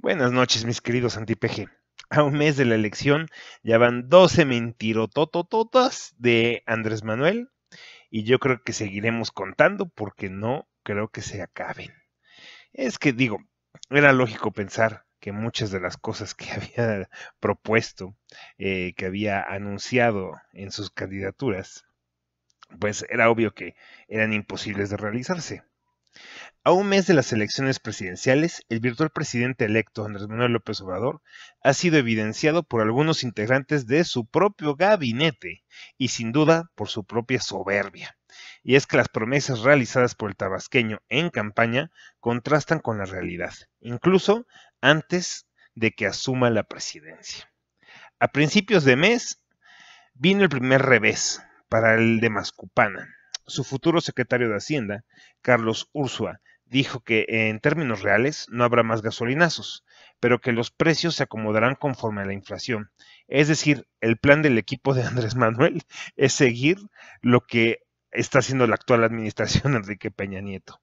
Buenas noches, mis queridos anti-PG. A un mes de la elección ya van 12 mentirototototas de Andrés Manuel y yo creo que seguiremos contando porque no creo que se acaben. Es que digo, era lógico pensar que muchas de las cosas que había propuesto, que había anunciado en sus candidaturas, pues era obvio que eran imposibles de realizarse. A un mes de las elecciones presidenciales, el virtual presidente electo Andrés Manuel López Obrador ha sido evidenciado por algunos integrantes de su propio gabinete y sin duda por su propia soberbia. Y es que las promesas realizadas por el tabasqueño en campaña contrastan con la realidad, incluso antes de que asuma la presidencia. A principios de mes vino el primer revés para el de Mascupana. Su futuro secretario de Hacienda, Carlos Ursúa, dijo que en términos reales no habrá más gasolinazos, pero que los precios se acomodarán conforme a la inflación. Es decir, el plan del equipo de Andrés Manuel es seguir lo que está haciendo la actual administración Enrique Peña Nieto.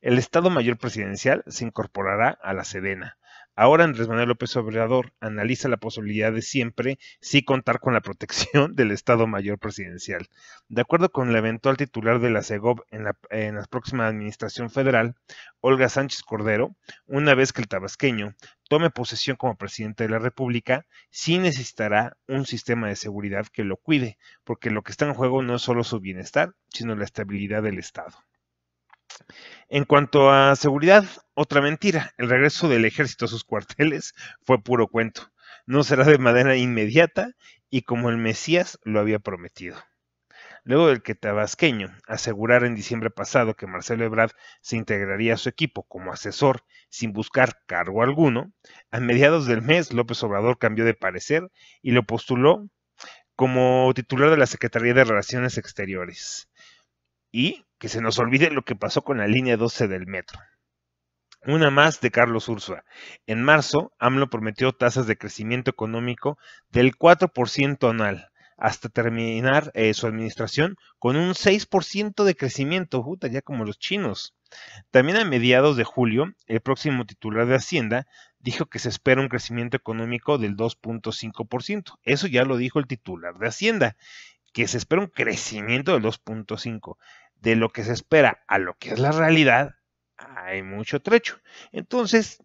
El Estado Mayor Presidencial se incorporará a la Sedena. Ahora Andrés Manuel López Obrador analiza la posibilidad de siempre sí contar con la protección del Estado Mayor Presidencial. De acuerdo con la eventual titular de la CEGOV en la próxima administración federal, Olga Sánchez Cordero, una vez que el tabasqueño tome posesión como presidente de la República, sí necesitará un sistema de seguridad que lo cuide, porque lo que está en juego no es solo su bienestar, sino la estabilidad del Estado. En cuanto a seguridad, otra mentira. El regreso del ejército a sus cuarteles fue puro cuento. No será de manera inmediata y como el Mesías lo había prometido. Luego del que Tabasqueño asegurara en diciembre pasado que Marcelo Ebrard se integraría a su equipo como asesor sin buscar cargo alguno, a mediados del mes López Obrador cambió de parecer y lo postuló como titular de la Secretaría de Relaciones Exteriores. Y que se nos olvide lo que pasó con la línea 12 del metro. Una más de Carlos Ursúa. En marzo, AMLO prometió tasas de crecimiento económico del 4% anual, hasta terminar su administración con un 6% de crecimiento, puta, ya como los chinos. También a mediados de julio, el próximo titular de Hacienda dijo que se espera un crecimiento económico del 2.5%. Eso ya lo dijo el titular de Hacienda, que se espera un crecimiento del 2.5%. De lo que se espera a lo que es la realidad, hay mucho trecho. Entonces,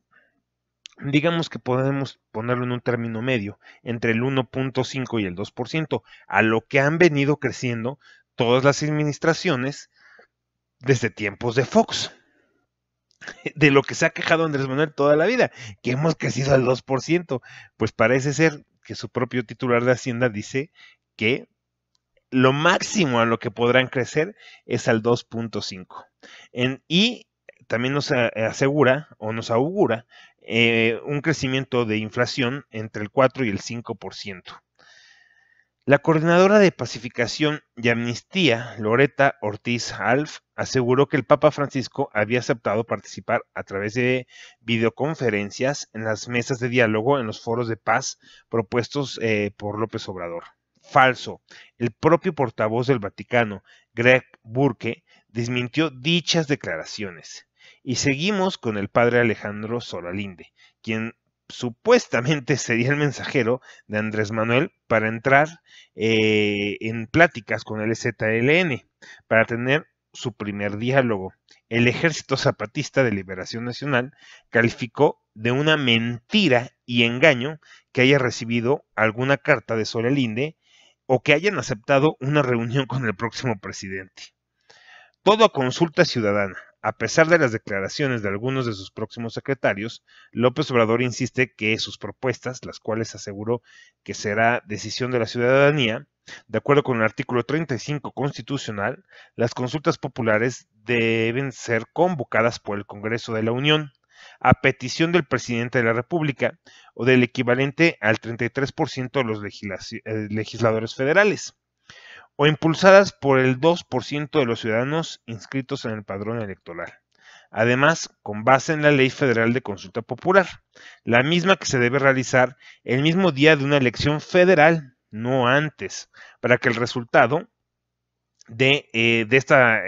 digamos que podemos ponerlo en un término medio, entre el 1.5 y el 2%, a lo que han venido creciendo todas las administraciones desde tiempos de Fox. De lo que se ha quejado Andrés Manuel toda la vida, que hemos crecido al 2%, pues parece ser que su propio titular de Hacienda dice que lo máximo a lo que podrán crecer es al 2.5. Y también nos asegura o nos augura un crecimiento de inflación entre el 4 y el 5%. La coordinadora de pacificación y amnistía, Loreta Ortiz Alf, aseguró que el Papa Francisco había aceptado participar a través de videoconferencias en las mesas de diálogo en los foros de paz propuestos por López Obrador. Falso. El propio portavoz del Vaticano, Greg Burke, desmintió dichas declaraciones. Y seguimos con el padre Alejandro Solalinde, quien supuestamente sería el mensajero de Andrés Manuel para entrar en pláticas con el ZLN, para tener su primer diálogo. El Ejército Zapatista de Liberación Nacional calificó de una mentira y engaño que haya recibido alguna carta de Solalinde o que hayan aceptado una reunión con el próximo presidente. Todo a consulta ciudadana. A pesar de las declaraciones de algunos de sus próximos secretarios, López Obrador insiste que sus propuestas, las cuales aseguró que será decisión de la ciudadanía, de acuerdo con el artículo 35 constitucional, las consultas populares deben ser convocadas por el Congreso de la Unión, a petición del presidente de la República o del equivalente al 33% de los legisladores federales, o impulsadas por el 2% de los ciudadanos inscritos en el padrón electoral. Además, con base en la Ley Federal de Consulta Popular, la misma que se debe realizar el mismo día de una elección federal, no antes, para que el resultado de esta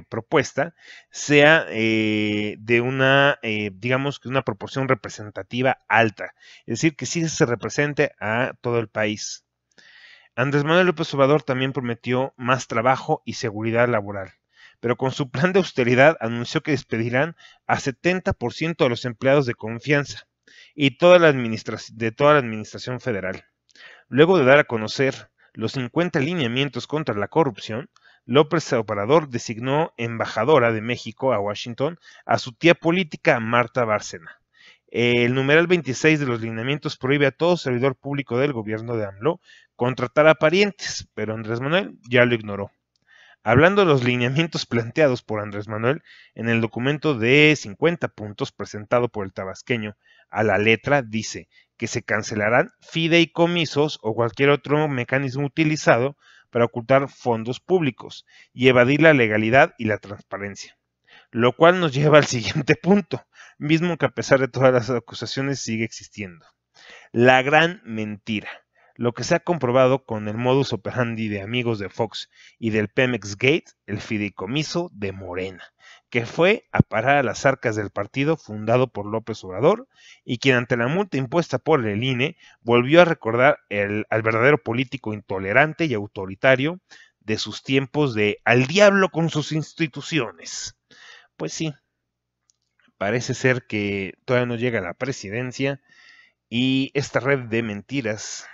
propuesta sea de una, digamos que una proporción representativa alta, es decir, que sí se represente a todo el país. Andrés Manuel López Obrador también prometió más trabajo y seguridad laboral, pero con su plan de austeridad anunció que despedirán a 70% de los empleados de confianza y de toda la administración federal. Luego de dar a conocer los 50 lineamientos contra la corrupción, López Obrador designó embajadora de México a Washington a su tía política Marta Bárcena. El numeral 26 de los lineamientos prohíbe a todo servidor público del gobierno de AMLO contratar a parientes, pero Andrés Manuel ya lo ignoró. Hablando de los lineamientos planteados por Andrés Manuel en el documento de 50 puntos presentado por el tabasqueño a la letra, dice que se cancelarán fideicomisos o cualquier otro mecanismo utilizado para ocultar fondos públicos y evadir la legalidad y la transparencia. Lo cual nos lleva al siguiente punto, mismo que a pesar de todas las acusaciones sigue existiendo. La gran mentira. Lo que se ha comprobado con el modus operandi de amigos de Fox y del Pemex Gate, el fideicomiso de Morena, que fue a parar a las arcas del partido fundado por López Obrador y quien ante la multa impuesta por el INE volvió a recordar al verdadero político intolerante y autoritario de sus tiempos de al diablo con sus instituciones. Pues sí, parece ser que todavía no llega a la presidencia y esta red de mentiras,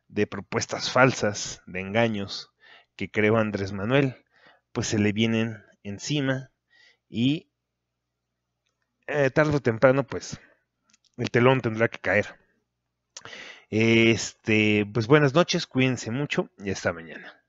de propuestas falsas, de engaños que creó Andrés Manuel, pues se le vienen encima y tarde o temprano pues el telón tendrá que caer. Pues buenas noches, cuídense mucho y hasta mañana.